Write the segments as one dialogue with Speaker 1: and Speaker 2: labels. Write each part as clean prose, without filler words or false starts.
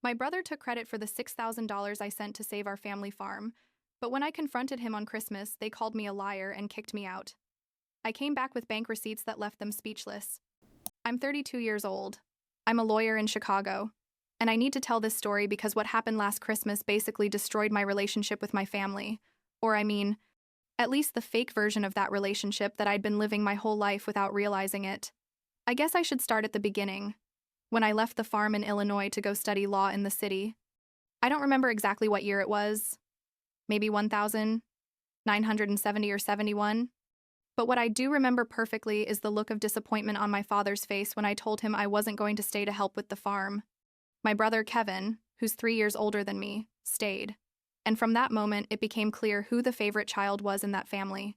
Speaker 1: My brother took credit for the $6,000 I sent to save our family farm, but when I confronted him on Christmas, they called me a liar and kicked me out. I came back with bank receipts that left them speechless. I'm 32 years old. I'm a lawyer in Chicago. And I need to tell this story because what happened last Christmas basically destroyed my relationship with my family. Or, I mean, at least the fake version of that relationship that I'd been living my whole life without realizing it. I guess I should start at the beginning, when I left the farm in Illinois to go study law in the city. I don't remember exactly what year it was. Maybe 1970 or 71. But what I do remember perfectly is the look of disappointment on my father's face when I told him I wasn't going to stay to help with the farm. My brother Kevin, who's 3 years older than me, stayed. And from that moment, it became clear who the favorite child was in that family.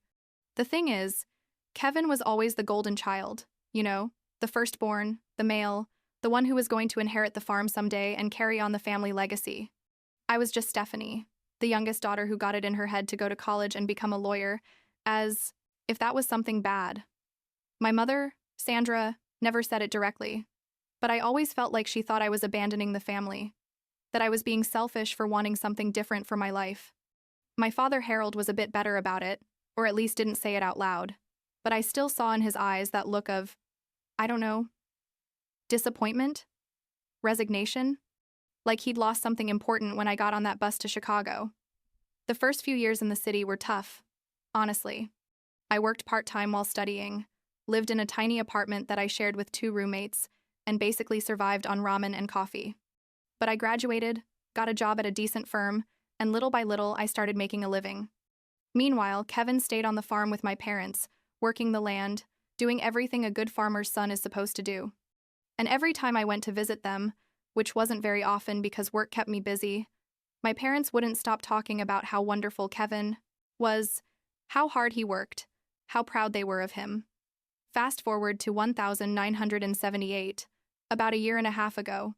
Speaker 1: The thing is, Kevin was always the golden child, the firstborn, the male, the one who was going to inherit the farm someday and carry on the family legacy. I was just Stephanie, the youngest daughter who got it in her head to go to college and become a lawyer, as if that was something bad. My mother, Sandra, never said it directly, but I always felt like she thought I was abandoning the family, that I was being selfish for wanting something different for my life. My father, Harold, was a bit better about it, or at least didn't say it out loud, but I still saw in his eyes that look of, I don't know, disappointment? Resignation? Like he'd lost something important when I got on that bus to Chicago. The first few years in the city were tough, honestly. I worked part-time while studying, lived in a tiny apartment that I shared with 2 roommates, and basically survived on ramen and coffee. But I graduated, got a job at a decent firm, and little by little I started making a living. Meanwhile, Kevin stayed on the farm with my parents, working the land, doing everything a good farmer's son is supposed to do. And every time I went to visit them, which wasn't very often because work kept me busy, my parents wouldn't stop talking about how wonderful Kevin was, how hard he worked, how proud they were of him. Fast forward to 1978, about a year and a half ago,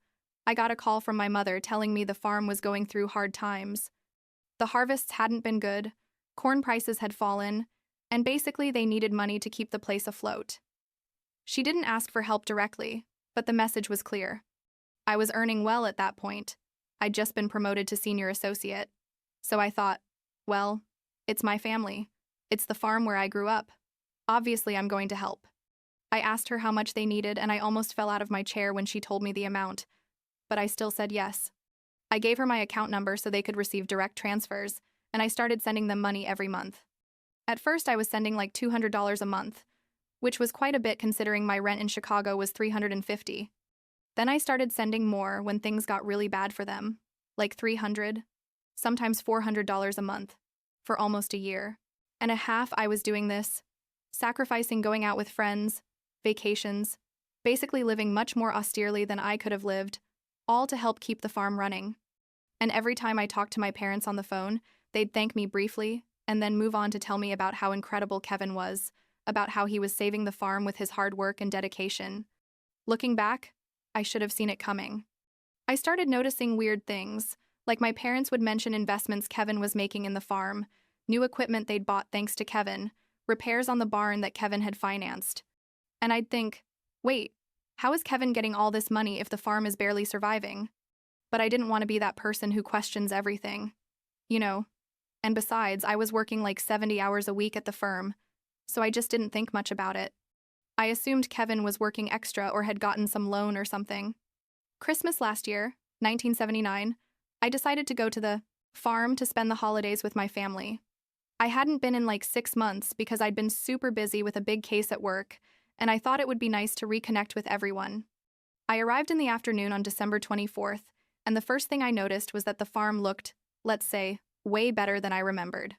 Speaker 1: I got a call from my mother telling me the farm was going through hard times. The harvests hadn't been good, corn prices had fallen, and basically they needed money to keep the place afloat. She didn't ask for help directly, but the message was clear. I was earning well at that point. I'd just been promoted to senior associate. So I thought, well, it's my family. It's the farm where I grew up. Obviously, I'm going to help. I asked her how much they needed, and I almost fell out of my chair when she told me the amount. But I still said yes. I gave her my account number so they could receive direct transfers, and I started sending them money every month. At first, I was sending like $200 a month, which was quite a bit considering my rent in Chicago was $350. Then I started sending more when things got really bad for them, like $300, sometimes $400 a month, for almost a year and a half I was doing this, sacrificing going out with friends, vacations, basically living much more austerely than I could have lived, all to help keep the farm running. And every time I talked to my parents on the phone, they'd thank me briefly and then move on to tell me about how incredible Kevin was, about how he was saving the farm with his hard work and dedication. Looking back, I should have seen it coming. I started noticing weird things, like my parents would mention investments Kevin was making in the farm, new equipment they'd bought thanks to Kevin, repairs on the barn that Kevin had financed. And I'd think, wait, how is Kevin getting all this money if the farm is barely surviving? But I didn't want to be that person who questions everything. And besides, I was working like 70 hours a week at the firm, so I just didn't think much about it. I assumed Kevin was working extra or had gotten some loan or something. Christmas last year, 1979, I decided to go to the farm to spend the holidays with my family. I hadn't been in like 6 months because I'd been super busy with a big case at work, and I thought it would be nice to reconnect with everyone. I arrived in the afternoon on December 24th, and the first thing I noticed was that the farm looked, let's say, way better than I remembered.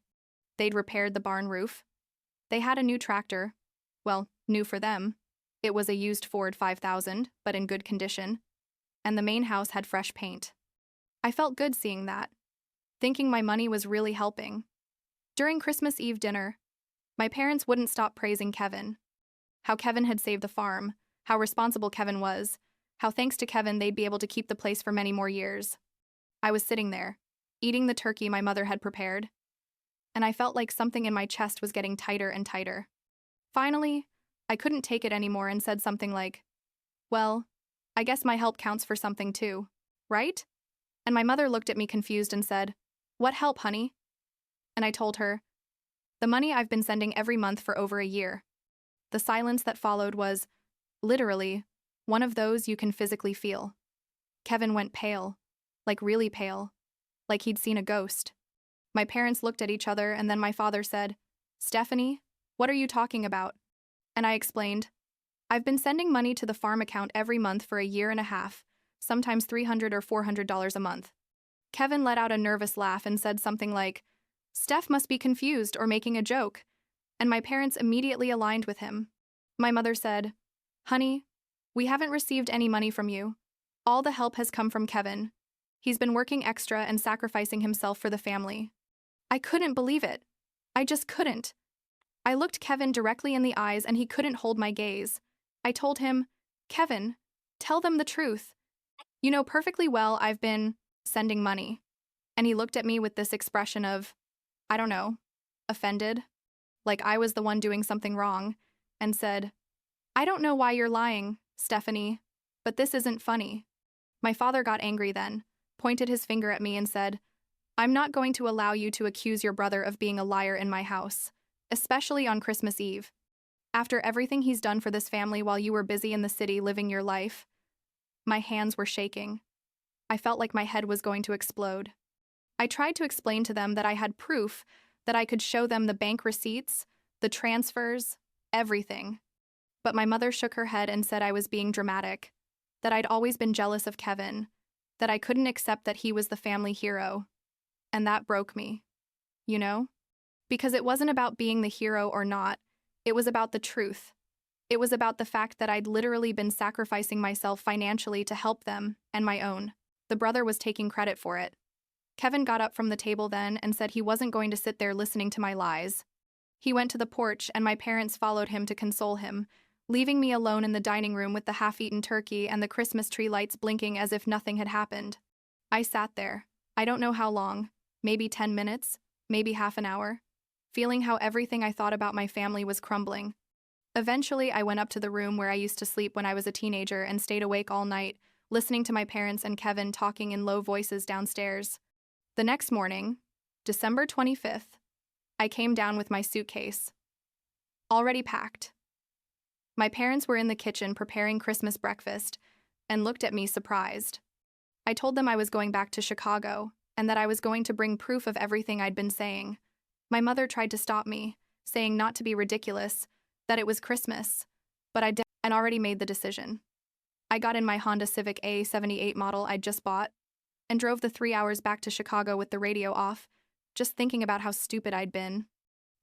Speaker 1: They'd repaired the barn roof. They had a new tractor. Well, new for them. It was a used Ford 5000, but in good condition. And the main house had fresh paint. I felt good seeing that, thinking my money was really helping. During Christmas Eve dinner, my parents wouldn't stop praising Kevin. How Kevin had saved the farm, how responsible Kevin was, how thanks to Kevin they'd be able to keep the place for many more years. I was sitting there, eating the turkey my mother had prepared, and I felt like something in my chest was getting tighter and tighter. Finally, I couldn't take it anymore and said something like, well, I guess my help counts for something too, right? And my mother looked at me confused and said, "What help, honey?" And I told her, "The money I've been sending every month for over a year." The silence that followed was, literally, one of those you can physically feel. Kevin went pale, like really pale, like he'd seen a ghost. My parents looked at each other, and then my father said, "Stephanie, what are you talking about?" And I explained, "I've been sending money to the farm account every month for a year and a half, sometimes $300 or $400 a month." Kevin let out a nervous laugh and said something like, "Steph must be confused or making a joke," and my parents immediately aligned with him. My mother said, "Honey, we haven't received any money from you. All the help has come from Kevin. He's been working extra and sacrificing himself for the family." I couldn't believe it. I just couldn't. I looked Kevin directly in the eyes and he couldn't hold my gaze. I told him, "Kevin, tell them the truth. You know perfectly well I've been sending money." And he looked at me with this expression of, I don't know, offended, like I was the one doing something wrong, and said, "I don't know why you're lying, Stephanie, but this isn't funny." My father got angry then, pointed his finger at me and said, "I'm not going to allow you to accuse your brother of being a liar in my house, especially on Christmas Eve. After everything he's done for this family while you were busy in the city living your life." My hands were shaking. I felt like my head was going to explode. I tried to explain to them that I had proof, that I could show them the bank receipts, the transfers, everything. But my mother shook her head and said I was being dramatic, that I'd always been jealous of Kevin, that I couldn't accept that he was the family hero. And that broke me. You know? Because it wasn't about being the hero or not, it was about the truth. It was about the fact that I'd literally been sacrificing myself financially to help them, and my own. The brother was taking credit for it. Kevin got up from the table then and said he wasn't going to sit there listening to my lies. He went to the porch and my parents followed him to console him, leaving me alone in the dining room with the half-eaten turkey and the Christmas tree lights blinking as if nothing had happened. I sat there, I don't know how long, maybe 10 minutes, maybe half an hour, feeling how everything I thought about my family was crumbling. Eventually, I went up to the room where I used to sleep when I was a teenager and stayed awake all night, listening to my parents and Kevin talking in low voices downstairs. The next morning, December 25th, I came down with my suitcase, already packed. My parents were in the kitchen preparing Christmas breakfast and looked at me surprised. I told them I was going back to Chicago and that I was going to bring proof of everything I'd been saying. My mother tried to stop me, saying not to be ridiculous, that it was Christmas, but I'd already made the decision. I got in my Honda Civic A78 model I'd just bought and drove the 3 hours back to Chicago with the radio off, just thinking about how stupid I'd been.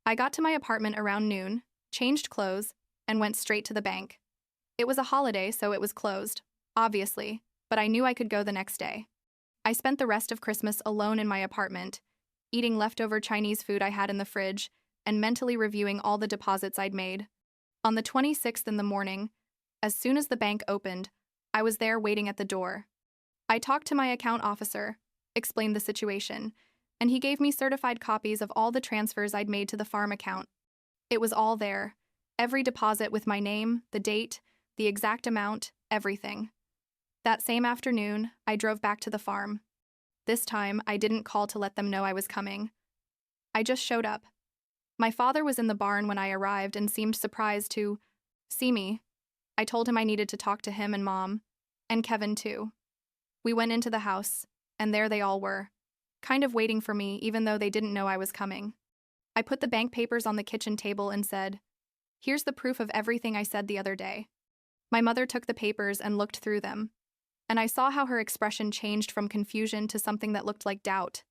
Speaker 1: I got to my apartment around noon, changed clothes, and went straight to the bank. It was a holiday, so it was closed, obviously, but I knew I could go the next day. I spent the rest of Christmas alone in my apartment, eating leftover Chinese food I had in the fridge and mentally reviewing all the deposits I'd made. On the 26th in the morning, as soon as the bank opened, I was there waiting at the door. I talked to my account officer, explained the situation, and he gave me certified copies of all the transfers I'd made to the farm account. It was all there, every deposit with my name, the date, the exact amount, everything. That same afternoon, I drove back to the farm. This time, I didn't call to let them know I was coming. I just showed up. My father was in the barn when I arrived and seemed surprised to see me. I told him I needed to talk to him and Mom, and Kevin too. We went into the house, and there they all were, kind of waiting for me even though they didn't know I was coming. I put the bank papers on the kitchen table and said, "Here's the proof of everything I said the other day." My mother took the papers and looked through them, and I saw how her expression changed from confusion to something that looked like doubt.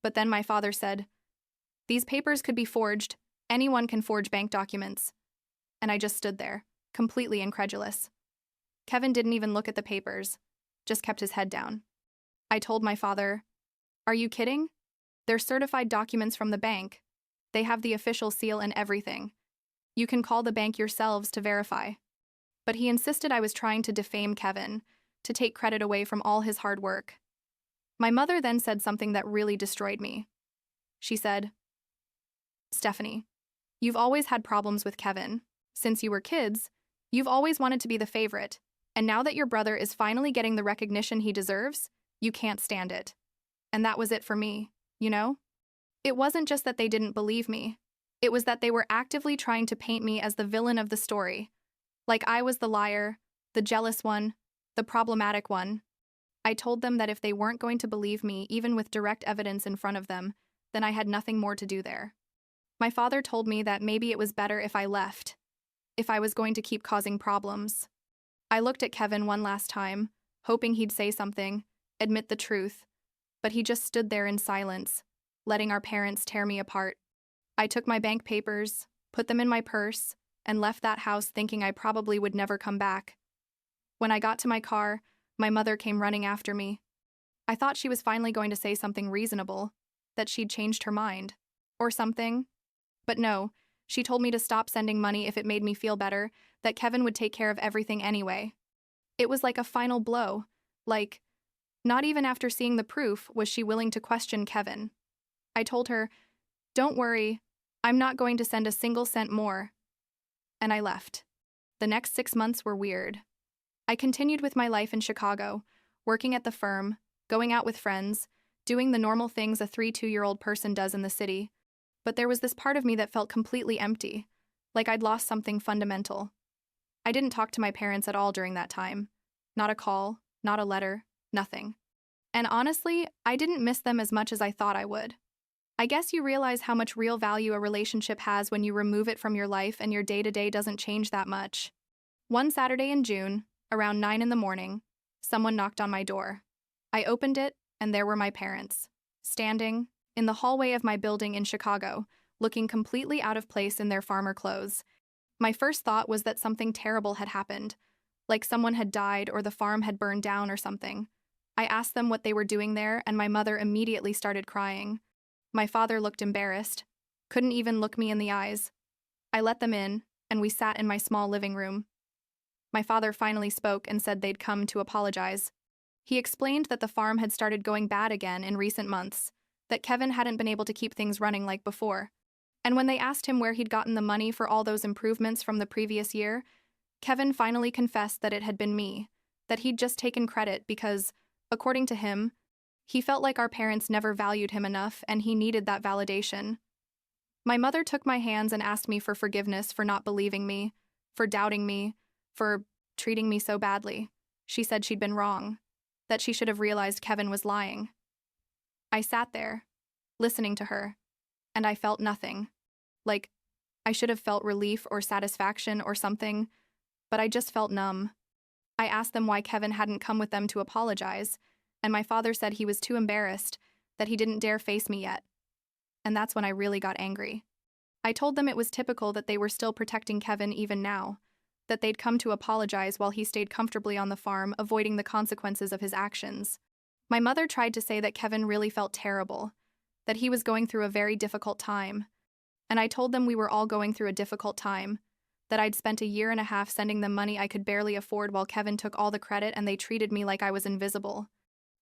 Speaker 1: But then my father said, "These papers could be forged. Anyone can forge bank documents." And I just stood there, completely incredulous. Kevin didn't even look at the papers, just kept his head down. I told my father, "Are you kidding? They're certified documents from the bank. They have the official seal and everything. You can call the bank yourselves to verify." But he insisted I was trying to defame Kevin, to take credit away from all his hard work. My mother then said something that really destroyed me. She said, "Stephanie, you've always had problems with Kevin. Since you were kids, you've always wanted to be the favorite, and now that your brother is finally getting the recognition he deserves, you can't stand it. And that was it for me, you know? It wasn't just that they didn't believe me. It was that they were actively trying to paint me as the villain of the story. Like I was the liar, the jealous one, the problematic one. I told them that if they weren't going to believe me, even with direct evidence in front of them, then I had nothing more to do there. My father told me that maybe it was better if I left, if I was going to keep causing problems. I looked at Kevin one last time, hoping he'd say something, admit the truth, but he just stood there in silence, letting our parents tear me apart. I took my bank papers, put them in my purse, and left that house thinking I probably would never come back. When I got to my car, my mother came running after me. I thought she was finally going to say something reasonable, that she'd changed her mind, or something. But no, she told me to stop sending money if it made me feel better, that Kevin would take care of everything anyway. It was like a final blow, like, not even after seeing the proof was she willing to question Kevin. I told her, "Don't worry, I'm not going to send a single cent more." And I left. The next 6 months were weird. I continued with my life in Chicago, working at the firm, going out with friends, doing the normal things a 2-year-old person does in the city. But there was this part of me that felt completely empty, like I'd lost something fundamental. I didn't talk to my parents at all during that time. Not a call, not a letter, nothing. And honestly, I didn't miss them as much as I thought I would. I guess you realize how much real value a relationship has when you remove it from your life and your day-to-day doesn't change that much. One Saturday in June, around 9 in the morning, someone knocked on my door. I opened it, and there were my parents, standing in the hallway of my building in Chicago, looking completely out of place in their farmer clothes. My first thought was that something terrible had happened, like someone had died or the farm had burned down or something. I asked them what they were doing there, and my mother immediately started crying. My father looked embarrassed, couldn't even look me in the eyes. I let them in, and we sat in my small living room. My father finally spoke and said they'd come to apologize. He explained that the farm had started going bad again in recent months, that Kevin hadn't been able to keep things running like before. And when they asked him where he'd gotten the money for all those improvements from the previous year, Kevin finally confessed that it had been me, that he'd just taken credit because, according to him, he felt like our parents never valued him enough and he needed that validation. My mother took my hands and asked me for forgiveness for not believing me, for doubting me, for treating me so badly. She said she'd been wrong, that she should have realized Kevin was lying. I sat there, listening to her, and I felt nothing. Like, I should have felt relief or satisfaction or something, but I just felt numb. I asked them why Kevin hadn't come with them to apologize, and my father said he was too embarrassed, that he didn't dare face me yet. And that's when I really got angry. I told them it was typical that they were still protecting Kevin even now, that they'd come to apologize while he stayed comfortably on the farm, avoiding the consequences of his actions. My mother tried to say that Kevin really felt terrible, that he was going through a very difficult time. And I told them we were all going through a difficult time, that I'd spent a year and a half sending them money I could barely afford while Kevin took all the credit and they treated me like I was invisible.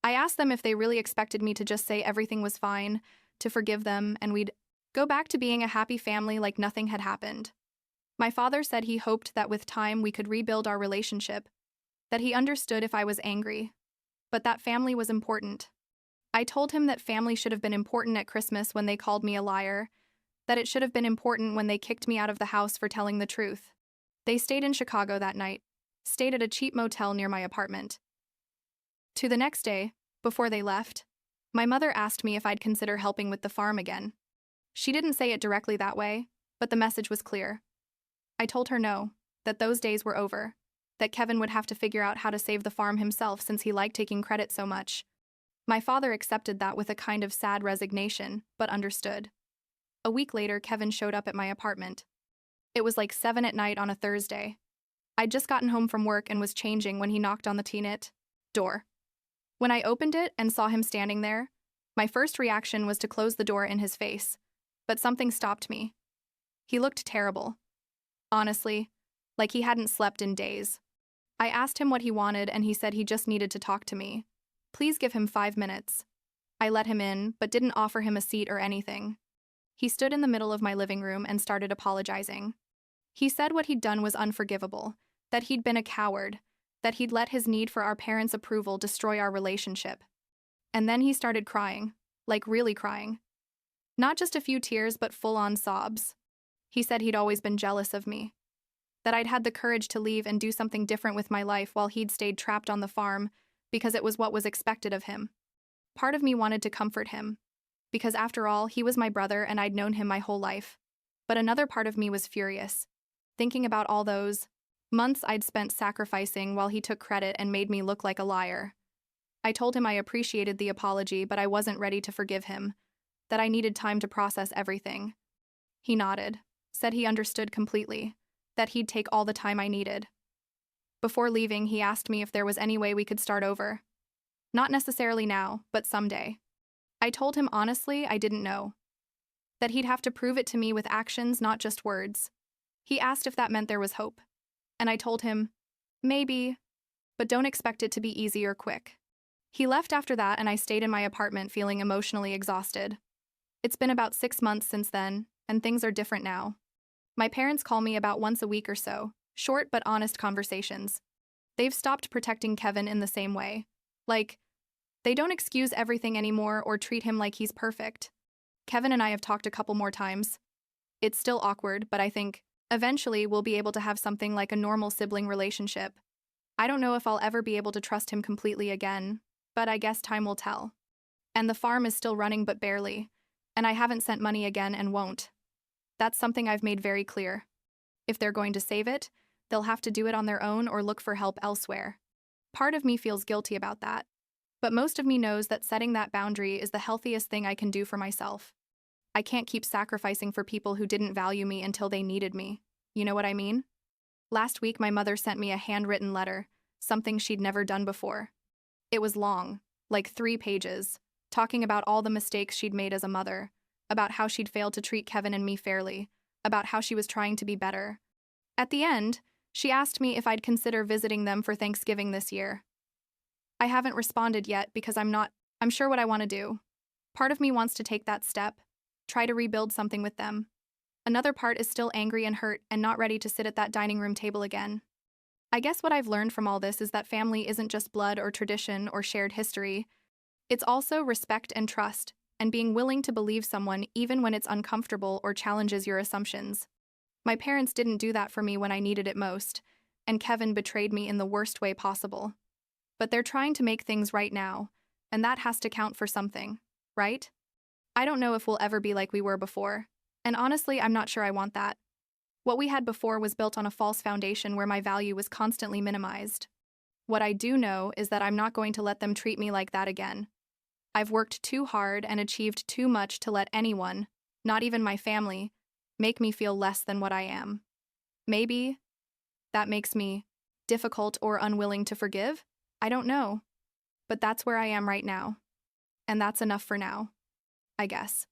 Speaker 1: I asked them if they really expected me to just say everything was fine, to forgive them, and we'd go back to being a happy family like nothing had happened. My father said he hoped that with time we could rebuild our relationship, that he understood if I was angry, but that family was important. I told him that family should have been important at Christmas when they called me a liar, that it should have been important when they kicked me out of the house for telling the truth. They stayed in Chicago that night, stayed at a cheap motel near my apartment. To the next day, before they left, my mother asked me if I'd consider helping with the farm again. She didn't say it directly that way, but the message was clear. I told her no, that those days were over, that Kevin would have to figure out how to save the farm himself since he liked taking credit so much. My father accepted that with a kind of sad resignation, but understood. A week later, Kevin showed up at my apartment. It was like 7 at night on a Thursday. I'd just gotten home from work and was changing when he knocked on the T-knit door. When I opened it and saw him standing there, my first reaction was to close the door in his face, but something stopped me. He looked terrible. Honestly, like he hadn't slept in days. I asked him what he wanted and he said he just needed to talk to me. Please give him 5 minutes. I let him in, but didn't offer him a seat or anything. He stood in the middle of my living room and started apologizing. He said what he'd done was unforgivable, that he'd been a coward, that he'd let his need for our parents' approval destroy our relationship. And then he started crying, like really crying. Not just a few tears, but full-on sobs. He said he'd always been jealous of me, that I'd had the courage to leave and do something different with my life while he'd stayed trapped on the farm because it was what was expected of him. Part of me wanted to comfort him, because after all, he was my brother and I'd known him my whole life. But another part of me was furious, thinking about all those months I'd spent sacrificing while he took credit and made me look like a liar. I told him I appreciated the apology, but I wasn't ready to forgive him, that I needed time to process everything. He nodded, said he understood completely, that he'd take all the time I needed. Before leaving, he asked me if there was any way we could start over. Not necessarily now, but someday. I told him honestly I didn't know, that he'd have to prove it to me with actions, not just words. He asked if that meant there was hope, and I told him, maybe, but don't expect it to be easy or quick. He left after that, and I stayed in my apartment feeling emotionally exhausted. It's been about 6 months since then, and things are different now. My parents call me about once a week or so, short but honest conversations. They've stopped protecting Kevin in the same way. Like, they don't excuse everything anymore or treat him like he's perfect. Kevin and I have talked a couple more times. It's still awkward, but I think, eventually we'll be able to have something like a normal sibling relationship. I don't know if I'll ever be able to trust him completely again, but I guess time will tell. And the farm is still running but barely, and I haven't sent money again and won't. That's something I've made very clear. If they're going to save it, they'll have to do it on their own or look for help elsewhere. Part of me feels guilty about that, but most of me knows that setting that boundary is the healthiest thing I can do for myself. I can't keep sacrificing for people who didn't value me until they needed me. You know what I mean? Last week, my mother sent me a handwritten letter, something she'd never done before. It was long, like 3 pages, talking about all the mistakes she'd made as a mother, about how she'd failed to treat Kevin and me fairly, about how she was trying to be better. At the end, she asked me if I'd consider visiting them for Thanksgiving this year. I haven't responded yet because I'm sure what I want to do. Part of me wants to take that step, try to rebuild something with them. Another part is still angry and hurt and not ready to sit at that dining room table again. I guess what I've learned from all this is that family isn't just blood or tradition or shared history. It's also respect and trust, and being willing to believe someone even when it's uncomfortable or challenges your assumptions. My parents didn't do that for me when I needed it most, and Kevin betrayed me in the worst way possible. But they're trying to make things right now, and that has to count for something, right? I don't know if we'll ever be like we were before, and honestly, I'm not sure I want that. What we had before was built on a false foundation where my value was constantly minimized. What I do know is that I'm not going to let them treat me like that again. I've worked too hard and achieved too much to let anyone, not even my family, make me feel less than what I am. Maybe that makes me difficult or unwilling to forgive? I don't know. But that's where I am right now. And that's enough for now, I guess.